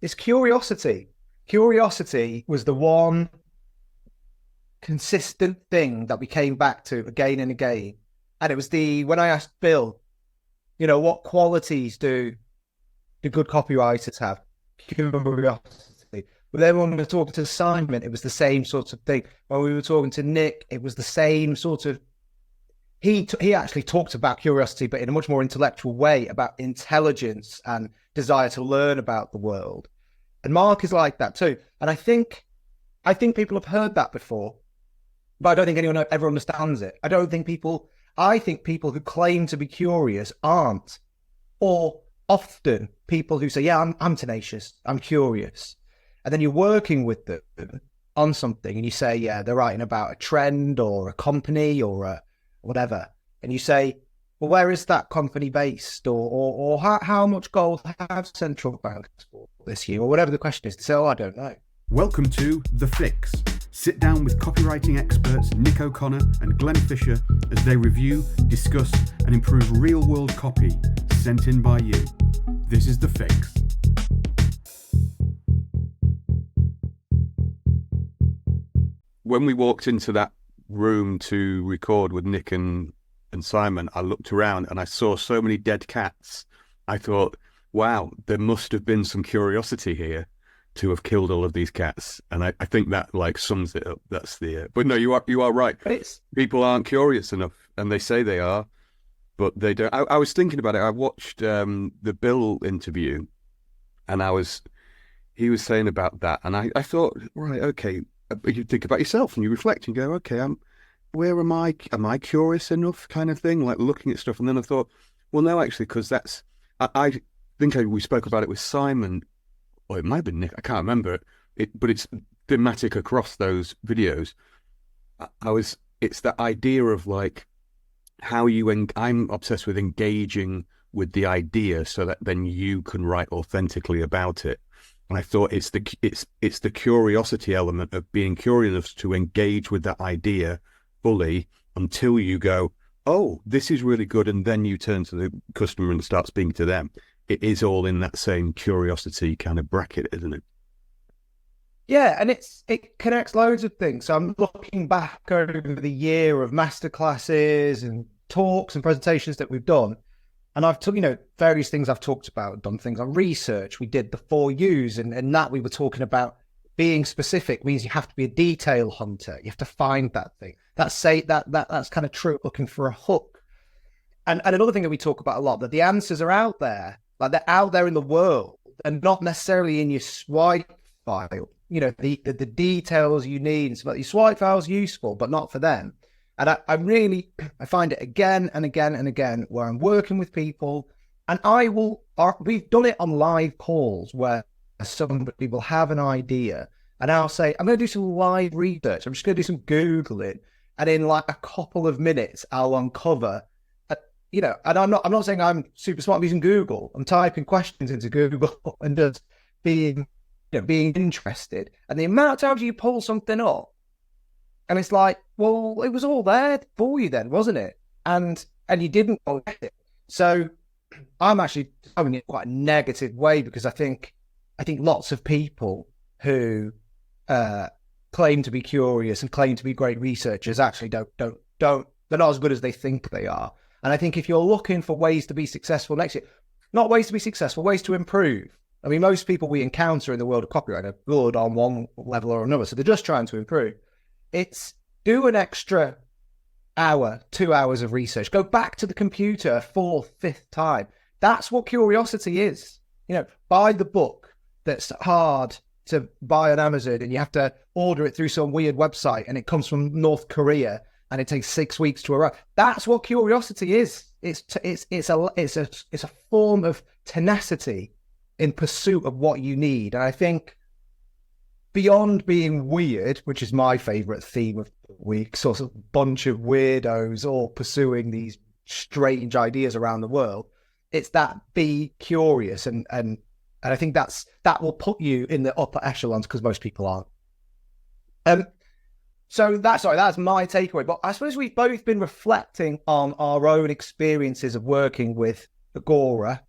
It's curiosity. Curiosity was the one consistent thing that we came back to again and again. And it was when I asked Bill, what qualities do good copywriters have? Curiosity. But then when we were talking to Simon, it was the same sort of thing. When we were talking to Nick, it was the same sort of. He actually talked about curiosity, but in a much more intellectual way, about intelligence and desire to learn about the world. And Mark is like that too. And I think people have heard that before, but I don't think anyone ever understands it. I think people who claim to be curious aren't, or often people who say, yeah, I'm tenacious, I'm curious. And then you're working with them on something and you say, yeah, they're writing about a trend or a company or a whatever. And you say, well, where is that company based? Or how much gold have central banks for this year? Or whatever the question is. They say, oh, I don't know. Welcome to The Fix. Sit down with copywriting experts Nick O'Connor and Glenn Fisher as they review, discuss, and improve real-world copy sent in by you. This is The Fix. When we walked into that room to record with Nick and Simon, I looked around and I saw so many dead cats. I thought, wow, there must have been some curiosity here to have killed all of these cats. And I think that sums it up. That's but no, you are right. People aren't curious enough, and they say they are, but they don't. I was thinking about it. I watched the Bill interview, and he was saying about that, and I thought, right, okay, you think about yourself and you reflect and go, okay, where am I curious enough, kind of thing, like looking at stuff. And then I thought, well, no, actually, because I think we spoke about it with Simon, or it might have been Nick, I can't remember but it's thematic across those videos. It's that idea of how I'm obsessed with engaging with the idea so that then you can write authentically about it. And I thought it's the curiosity element of being curious enough to engage with that idea fully until you go, oh, this is really good, and then you turn to the customer and start speaking to them. It is all in that same curiosity kind of bracket, isn't it? Yeah, and it connects loads of things. So I'm looking back over the year of masterclasses and talks and presentations that we've done. And I've took, various things I've talked about, done things on research. We did the 4 U's, and that we were talking about being specific means you have to be a detail hunter. You have to find that thing. That's kind of true, looking for a hook. And another thing that we talk about a lot, that the answers are out there, like they're out there in the world and not necessarily in your swipe file. The details you need. So your swipe file is useful, but not for them. And I find it again and again and again where I'm working with people, and we've done it on live calls where somebody will have an idea and I'll say, I'm going to do some live research. I'm just going to do some Googling. And in a couple of minutes, I'll uncover, and I'm not saying I'm super smart. I'm using Google. I'm typing questions into Google and just being interested. And the amount of times you pull something up, and it's like, well, it was all there for you then, wasn't it? And you didn't get it. So I'm actually having it quite a negative way, because I think lots of people who claim to be curious and claim to be great researchers actually don't. They're not as good as they think they are. And I think if you're looking for ways to be successful next year, not ways to be successful, ways to improve. I mean, most people we encounter in the world of copyright are good on one level or another, so they're just trying to improve. It's do an extra hour, 2 hours of research. Go back to the computer a 4th, 5th time. That's what curiosity is. Buy the book that's hard to buy on Amazon, and you have to order it through some weird website, and it comes from North Korea, and it takes 6 weeks to arrive. That's what curiosity is. It's a form of tenacity in pursuit of what you need. And I think, beyond being weird, which is my favorite theme of the week, sort of bunch of weirdos all pursuing these strange ideas around the world, it's that be curious. And I think that will put you in the upper echelons, because most people aren't. So that's my takeaway. But I suppose we've both been reflecting on our own experiences of working with Agora.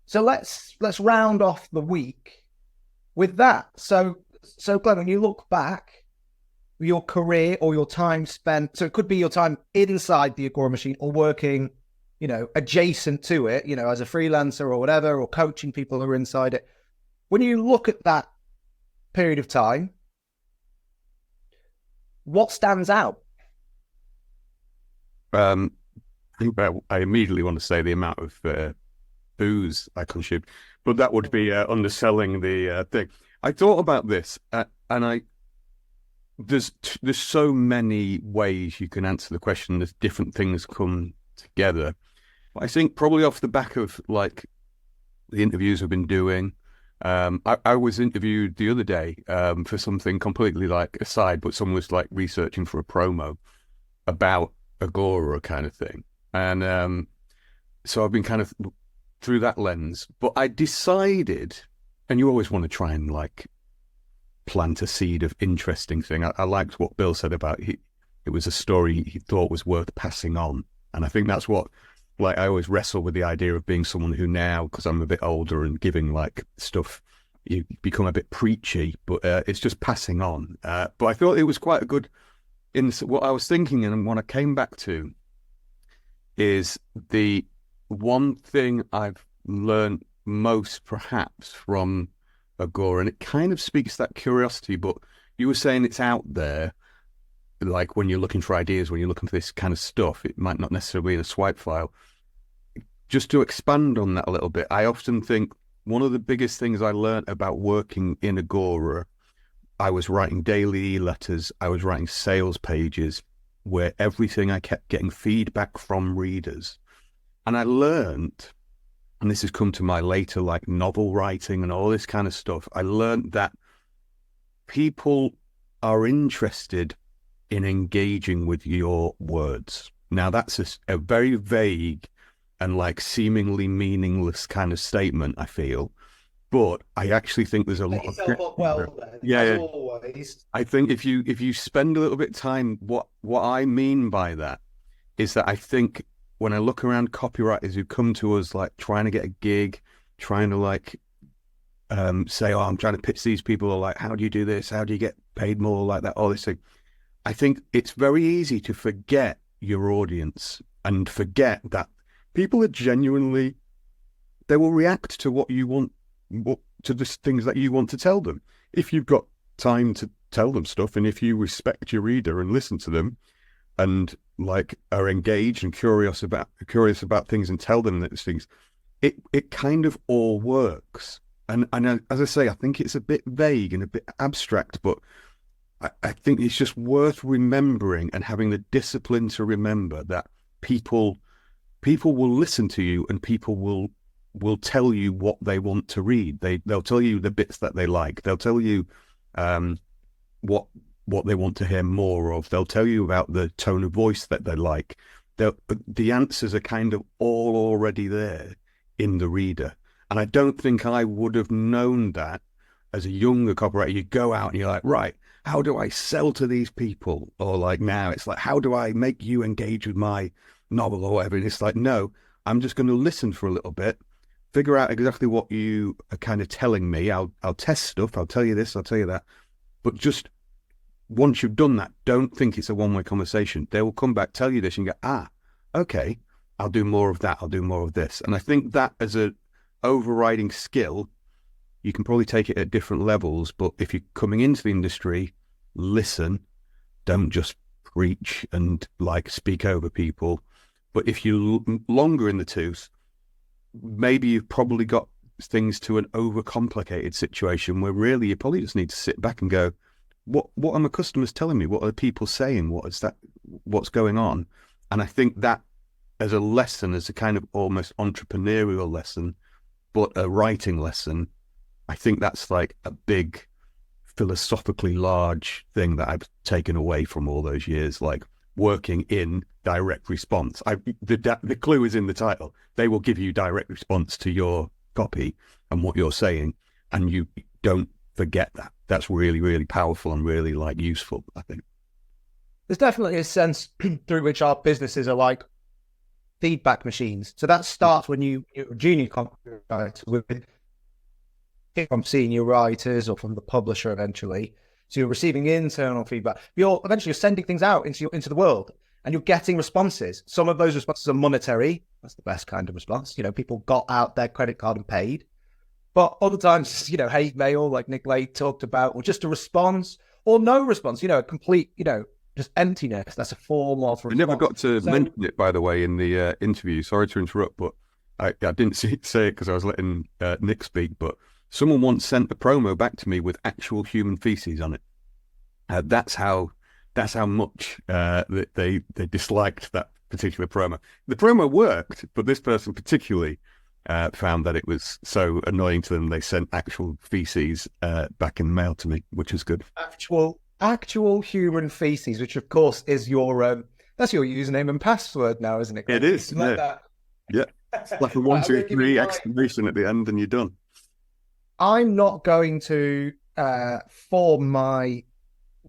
So let's round off the week with that, so Glenn, when you look back, your career or your time spent, so it could be your time inside the Agora machine or working, adjacent to it, as a freelancer or whatever, or coaching people who are inside it. When you look at that period of time, what stands out? I immediately want to say the amount of booze I consumed, but that would be underselling the thing. I thought about this, and there's so many ways you can answer the question. There's different things come together. But I think probably off the back of like the interviews I've been doing, I was interviewed the other day for something completely like aside, but someone was like researching for a promo about Agora kind of thing, and so I've been kind of through that lens. But I decided, and you always want to try and like plant a seed of interesting thing. I liked what Bill said about it was a story he thought was worth passing on, and I think that's what, like, I always wrestle with the idea of being someone who now, because I'm a bit older and giving like stuff, you become a bit preachy, but it's just passing on. But I thought it was quite a good, in what I was thinking, and what I came back to is the one thing I've learned most perhaps from Agora, and it kind of speaks to that curiosity, but you were saying it's out there, like when you're looking for ideas, when you're looking for this kind of stuff, it might not necessarily be in a swipe file. Just to expand on that a little bit, I often think one of the biggest things I learned about working in Agora, I was writing daily letters, I was writing sales pages, where everything I kept getting feedback from readers. And I learned, and this has come to my later like novel writing and all this kind of stuff, I learned that people are interested in engaging with your words. Now that's a very vague and like seemingly meaningless kind of statement, I feel, but I actually think there's a lot of yeah. Always. I think if you spend a little bit of time, what I mean by that is that I think when I look around copywriters who come to us like trying to get a gig, trying to like say, oh, I'm trying to pitch these people, or like, how do you do this? How do you get paid more? Like that, all this thing. I think it's very easy to forget your audience and forget that people are genuinely, they will react to what you want, to the things that you want to tell them. If you've got time to tell them stuff, and if you respect your reader and listen to them and like are engaged and curious about things and tell them those things, it kind of all works. And as I say, I think it's a bit vague and a bit abstract, but I think it's just worth remembering and having the discipline to remember that people will listen to you, and people will tell you what they want to read. They'll tell you the bits that they like. They'll tell you what they want to hear more of. They'll tell you about the tone of voice that they like. The answers are kind of all already there in the reader. And I don't think I would have known that as a younger copywriter. You go out and you're like, right, how do I sell to these people? Or like now it's like, how do I make you engage with my novel or whatever? And it's like, no, I'm just going to listen for a little bit, figure out exactly what you are kind of telling me. I'll test stuff. I'll tell you this, I'll tell you that. But just once you've done that, don't think it's a one-way conversation. They will come back, tell you this, and you go, okay, I'll do more of that. I'll do more of this. And I think that as a overriding skill, you can probably take it at different levels, but if you're coming into the industry, listen, don't just preach and like speak over people. But if you're longer in the tooth, maybe you've probably got things to an overcomplicated situation where really you probably just need to sit back and go, what are my customers telling me? What are people saying? What's going on? And I think that as a lesson, as a kind of almost entrepreneurial lesson, but a writing lesson, I think that's like a big philosophically large thing that I've taken away from all those years, like working in direct response. The clue is in the title. They will give you direct response to your copy and what you're saying, and you don't forget that. That's really, really powerful and really like useful, I think. There's definitely a sense through which our businesses are like feedback machines. So that starts when you're a junior copywriter with from senior writers or from the publisher eventually. So you're receiving internal feedback. You're eventually sending things out into the world, and you're getting responses. Some of those responses are monetary. That's the best kind of response. People got out their credit card and paid. But other times, hate mail, like Nick Lake talked about, or just a response or no response, a complete, just emptiness. That's a form of response. I never got to mention it, by the way, in the interview. Sorry to interrupt, but I didn't say it because I was letting Nick speak. But someone once sent a promo back to me with actual human feces on it. That's how much they disliked that particular promo. The promo worked, but this person particularly found that it was so annoying to them they sent actual feces back in the mail to me, which was good. Actual human feces, which of course is your that's your username and password now, isn't it? It is. Yeah. Like that. Yeah. It's like a 1, 2, 3 exclamation at the end, and you're done. I'm not going to form my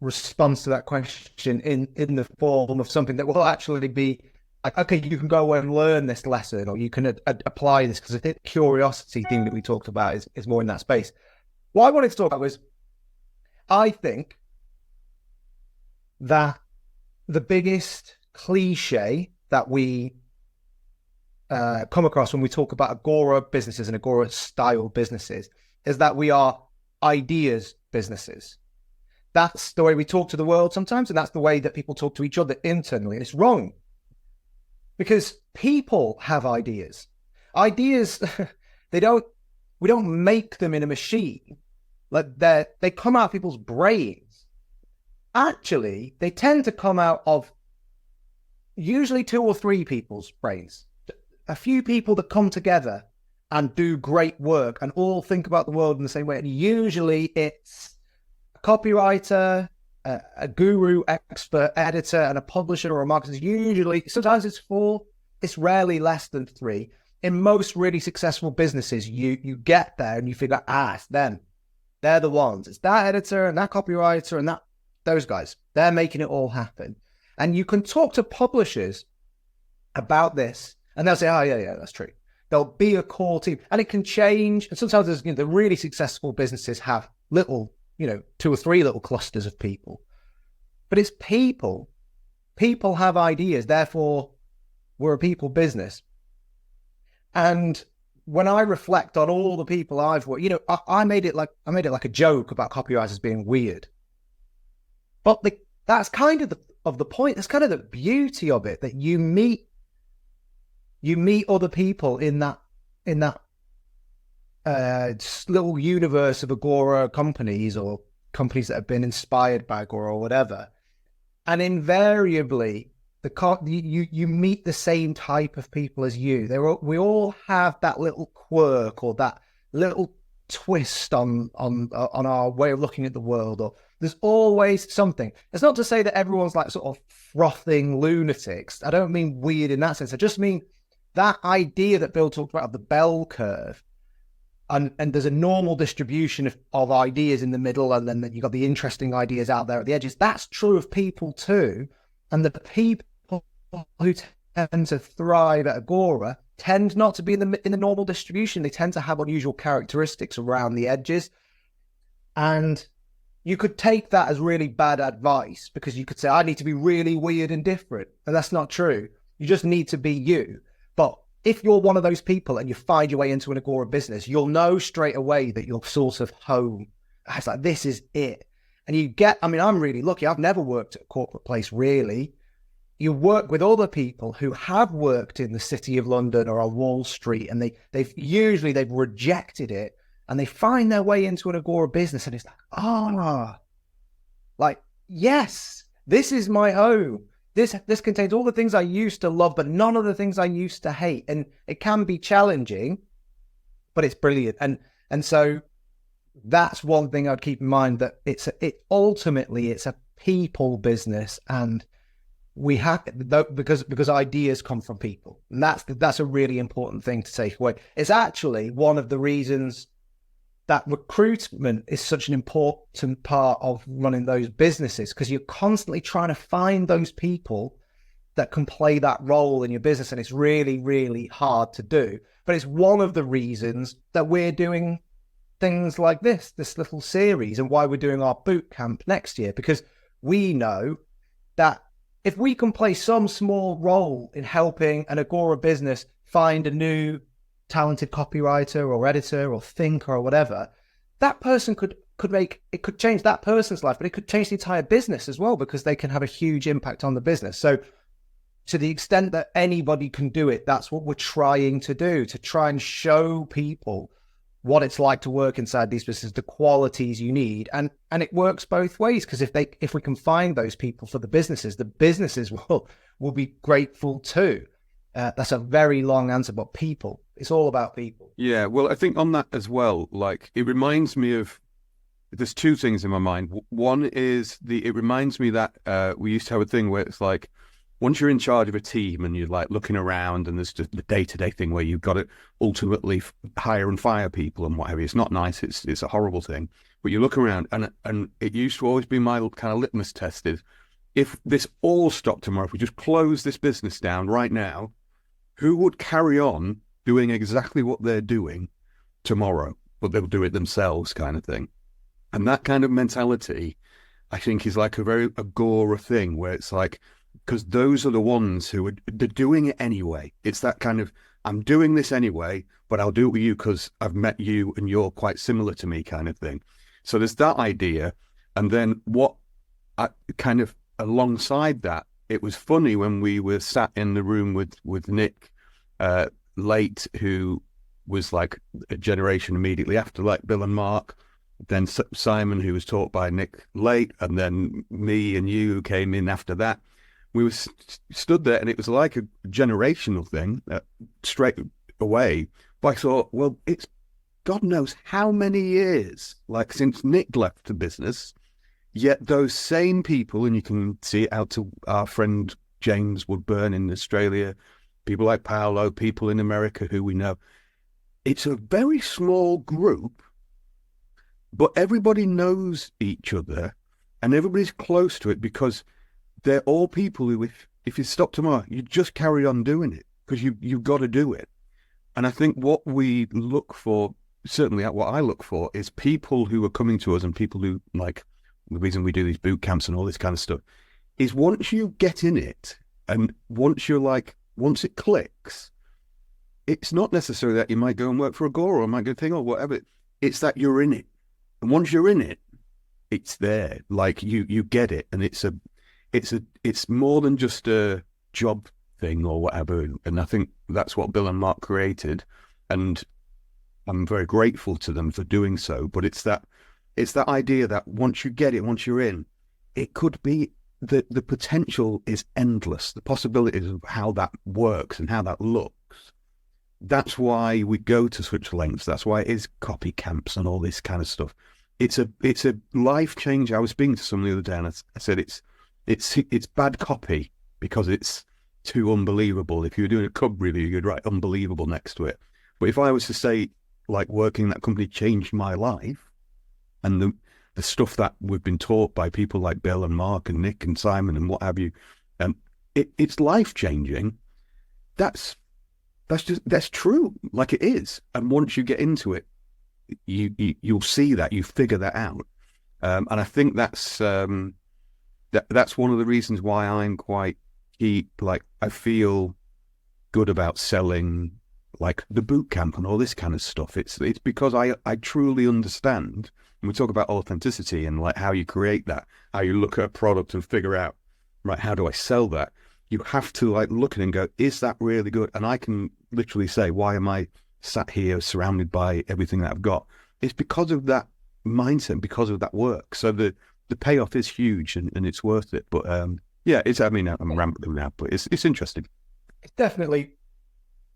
response to that question in the form of something that will actually be like, okay, you can go and learn this lesson, or you can apply this, because I think the curiosity thing that we talked about is more in that space. What I wanted to talk about was, I think that the biggest cliche that we come across when we talk about Agora businesses and Agora style businesses is that we are ideas businesses. That's the way we talk to the world sometimes, and that's the way that people talk to each other internally, and it's wrong. Because people have ideas. Ideas, we don't make them in a machine. Like they come out of people's brains. Actually, they tend to come out of usually 2 or 3 people's brains. A few people that come together and do great work and all think about the world in the same way. And usually it's a copywriter, a guru, expert, editor, and a publisher or a marketer. Usually, sometimes it's 4. It's rarely less than 3. In most really successful businesses, you get there and you figure, it's them. They're the ones. It's that editor and that copywriter and those guys. They're making it all happen. And you can talk to publishers about this, and they'll say, yeah, that's true. There'll be a core team, and it can change. And sometimes there's, the really successful businesses have little, 2 or 3 little clusters of people. But it's people. People have ideas. Therefore, we're a people business. And when I reflect on all the people I've worked, I made it like a joke about copywriters being weird. But that's kind of the point. That's kind of the beauty of it, that you meet other people in that little universe of Agora companies, or companies that have been inspired by Agora or whatever. And invariably, you meet the same type of people as you. We all have that little quirk or that little twist on our way of looking at the world, or there's always something. It's not to say that everyone's like sort of frothing lunatics. I don't mean weird in that sense. I just mean that idea that Bill talked about of the bell curve, and there's a normal distribution of ideas in the middle, and then you've got the interesting ideas out there at the edges. That's true of people too. And the people who tend to thrive at Agora tend not to be in the normal distribution. They tend to have unusual characteristics around the edges. And you could take that as really bad advice, because you could say, I need to be really weird and different. And that's not true. You just need to be you. But if you're one of those people and you find your way into an Agora business, you'll know straight away that you're sort of home. It's like, this is it. And I'm really lucky. I've never worked at a corporate place, really. You work with other people who have worked in the City of London or on Wall Street, and they've rejected it, and they find their way into an Agora business, and it's like, yes, this is my home. This contains all the things I used to love, but none of the things I used to hate. And it can be challenging, but it's brilliant. And so that's one thing I'd keep in mind, that ultimately it's a people business, and we have, because ideas come from people. And that's a really important thing to take away. It's actually one of the reasons that recruitment is such an important part of running those businesses, because you're constantly trying to find those people that can play that role in your business. And it's really, really hard to do. But it's one of the reasons that we're doing things like this little series, and why we're doing our boot camp next year, because we know that if we can play some small role in helping an Agora business find a new talented copywriter or editor or thinker or whatever, that person could change that person's life, but it could change the entire business as well, because they can have a huge impact on the business. So to the extent that anybody can do it, that's what we're trying to do, to try and show people what it's like to work inside these businesses, the qualities you need. And it works both ways, because if we can find those people for the businesses will be grateful too. That's a very long answer, but people, it's all about people. Yeah, well, I think on that as well, like, it reminds me of, there's two things in my mind. One is it reminds me that we used to have a thing where it's like, once you're in charge of a team and you're like looking around, and there's just the day-to-day thing where you've got to ultimately hire and fire people and whatever. It's not nice. It's a horrible thing. But you look around, and it used to always be my kind of litmus test is, if this all stopped tomorrow, if we just close this business down right now, who would carry on doing exactly what they're doing tomorrow, but they'll do it themselves, kind of thing. And that kind of mentality, I think, is like a very Agora thing, where it's like, because those are the ones who they're doing it anyway. It's that kind of, I'm doing this anyway, but I'll do it with you because I've met you and you're quite similar to me, kind of thing. So there's that idea. And then kind of alongside that, it was funny when we were sat in the room with Nick late, who was like a generation immediately after, like Bill and Mark, then Simon, who was taught by Nick late, and then me and you, who came in after that. We were stood there, and it was like a generational thing straight away. But I thought, well, it's God knows how many years, like, since Nick left the business, yet those same people, and you can see it out to our friend James Woodburn in Australia, people like Paolo, people in America who we know, it's a very small group, but everybody knows each other and everybody's close to it, because they're all people who, if you stop tomorrow, you just carry on doing it, because you've got to do it. And I think what we look for, certainly what I look for, is people who are coming to us, and people who, like, the reason we do these boot camps and all this kind of stuff, is once you get in it, and once it clicks, it's not necessarily that you might go and work for Agora or might go thing or whatever. It's that you're in it. And once you're in it, it's there. Like, you get it. And it's more than just a job thing or whatever. And I think that's what Bill and Mark created. And I'm very grateful to them for doing so. But it's that idea that once you get it, once you're in, it could be that the potential is endless. The possibilities of how that works and how that looks. That's why we go to such lengths. That's why it is copy camps and all this kind of stuff. It's a life change. I was speaking to someone the other day, and I said it's bad copy because it's too unbelievable. If you were doing a cub review, you'd write unbelievable next to it. But if I was to say, like, working in that company changed my life, and the stuff that we've been taught by people like Bill and Mark and Nick and Simon and what have you, it's life changing. That's true, like it is. And once you get into it, you'll see that, you figure that out. And I think that's one of the reasons why I'm quite key. Like, I feel good about selling, like, the boot camp and all this kind of stuff. It's because I truly understand. And we talk about authenticity and, like, how you create that, how you look at a product and figure out, right, how do I sell that? You have to, like, look at it and go, is that really good? And I can literally say, why am I sat here surrounded by everything that I've got? It's because of that mindset, because of that work. So the payoff is huge, and it's worth it. But yeah, I mean, I'm rambling now, but it's interesting. It's definitely,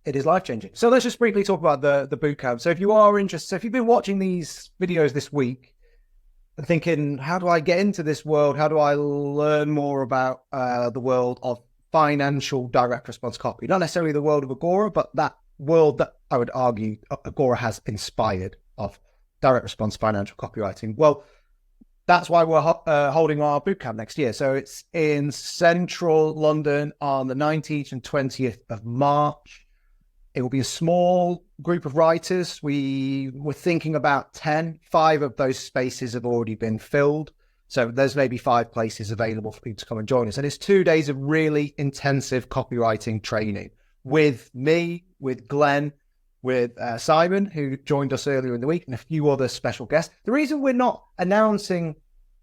it is life-changing. So let's just briefly talk about the boot camp. So if you are interested, so if you've been watching these videos this week and thinking, how do I get into this world? How do I learn more about the world of financial direct response copy? Not necessarily the world of Agora, but that world that I would argue Agora has inspired of direct response financial copywriting. Well, that's why we're holding our bootcamp next year. So it's in central London on the 19th and 20th of March. It will be a small group of writers. We were thinking about 10. 5 of those spaces have already been filled. So there's maybe 5 places available for people to come and join us. And it's 2 days of really intensive copywriting training with me, with Glenn, with Simon, who joined us earlier in the week, and a few other special guests. The reason we're not announcing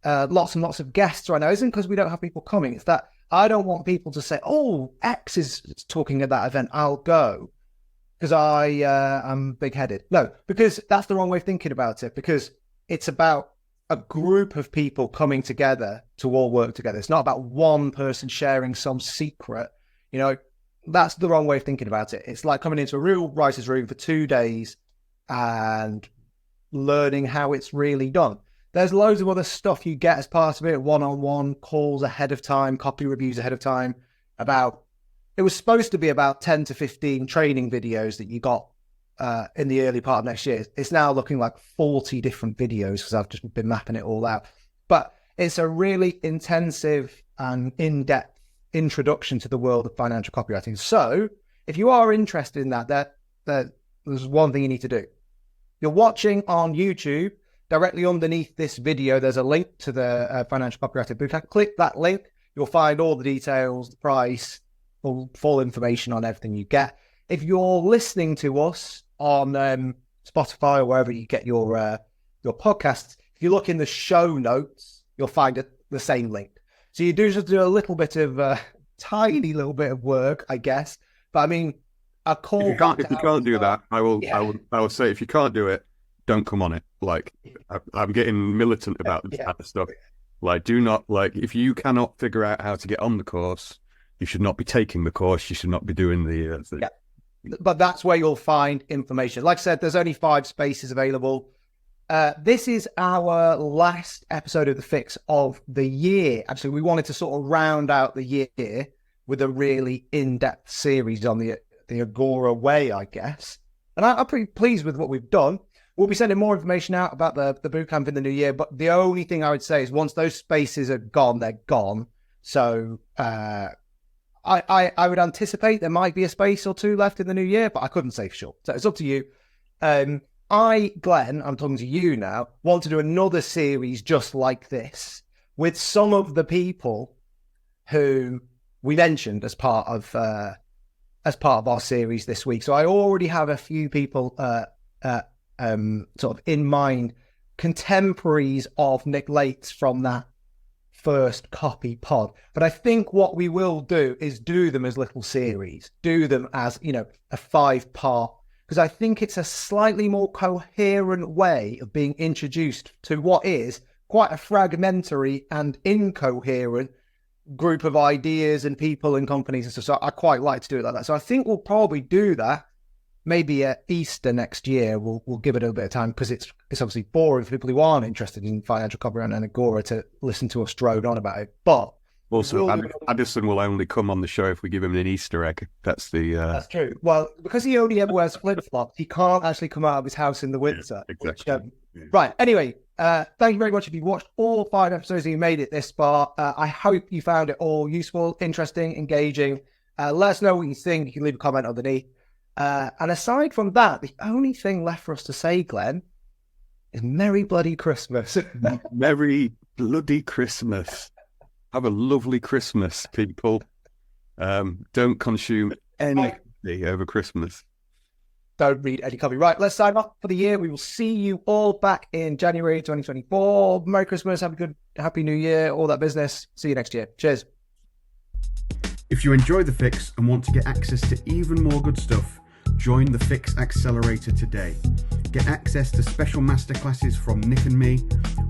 lots and lots of guests right now isn't because we don't have people coming. It's that I don't want people to say, oh, X is talking at that event, I'll go, because I'm big-headed. No, because that's the wrong way of thinking about it, because it's about a group of people coming together to all work together. It's not about one person sharing some secret. You know, that's the wrong way of thinking about it. It's like coming into a real writer's room for 2 days and learning how it's really done. There's loads of other stuff you get as part of it, one-on-one calls ahead of time, copy reviews ahead of time. It was supposed to be about 10 to 15 training videos that you got in the early part of next year. It's now looking like 40 different videos because I've just been mapping it all out. But it's a really intensive and in-depth introduction to the world of financial copywriting. So if you are interested in that, there's one thing you need to do. You're watching on YouTube. Directly underneath this video, there's a link to the Financial Copywriting Bootcamp. Click that link. You'll find all the details, the price, full information on everything you get. If you're listening to us on Spotify or wherever you get your podcasts, if you look in the show notes, you'll find the same link. So you do just do a little bit of tiny little bit of work, I guess. But I mean, a call. If you can't do that, I will say, if you can't do it, don't come on it. Like, I'm getting militant about this kind of stuff. Like, do not, like, if you cannot figure out how to get on the course, you should not be taking the course. You should not be doing the But that's where you'll find information. Like I said, there's only 5 spaces available. This is our last episode of The Fix of the year. Actually, we wanted to sort of round out the year with a really in-depth series on the Agora way, I guess. And I'm pretty pleased with what we've done. We'll be sending more information out about the bootcamp in the new year. But the only thing I would say is once those spaces are gone, they're gone. So I would anticipate there might be a space or 2 left in the new year, but I couldn't say for sure. So it's up to you. Glenn, I'm talking to you now, want to do another series just like this with some of the people who we mentioned as part of our series this week. So I already have a few people sort of in mind, contemporaries of Nick Lates from that first copy pod. But I think what we will do is do them as little series, do them as, you know, a 5-part, because I think it's a slightly more coherent way of being introduced to what is quite a fragmentary and incoherent group of ideas and people and companies and stuff. So I quite like to do it like that. So I think we'll probably do that maybe at Easter next year. We'll give it a bit of time because it's obviously boring for people who aren't interested in financial copywriting and Agora to listen to us drone on about it. But also, Addison will only come on the show if we give him an Easter egg. That's true. Well, because he only ever wears flip-flops, he can't actually come out of his house in the winter. Yeah, exactly. Right. Anyway, thank you very much if you watched all 5 episodes and you made it this far. I hope you found it all useful, interesting, engaging. Let us know what you think. You can leave a comment underneath. And aside from that, the only thing left for us to say, Glenn, is Merry Bloody Christmas. Merry Bloody Christmas. Have a lovely Christmas, people. Don't consume any over Christmas. Don't read any copy. Right, let's sign off for the year. We will see you all back in January 2024. Merry Christmas. Have a good, happy New Year, all that business. See you next year. Cheers. If you enjoy The Fix and want to get access to even more good stuff, join the Fix Accelerator today. Get access to special masterclasses from Nick and me,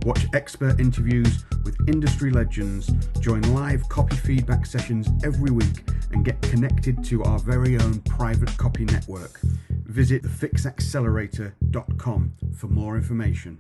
watch expert interviews with industry legends, join live copy feedback sessions every week, and get connected to our very own private copy network. Visit thefixaccelerator.com for more information.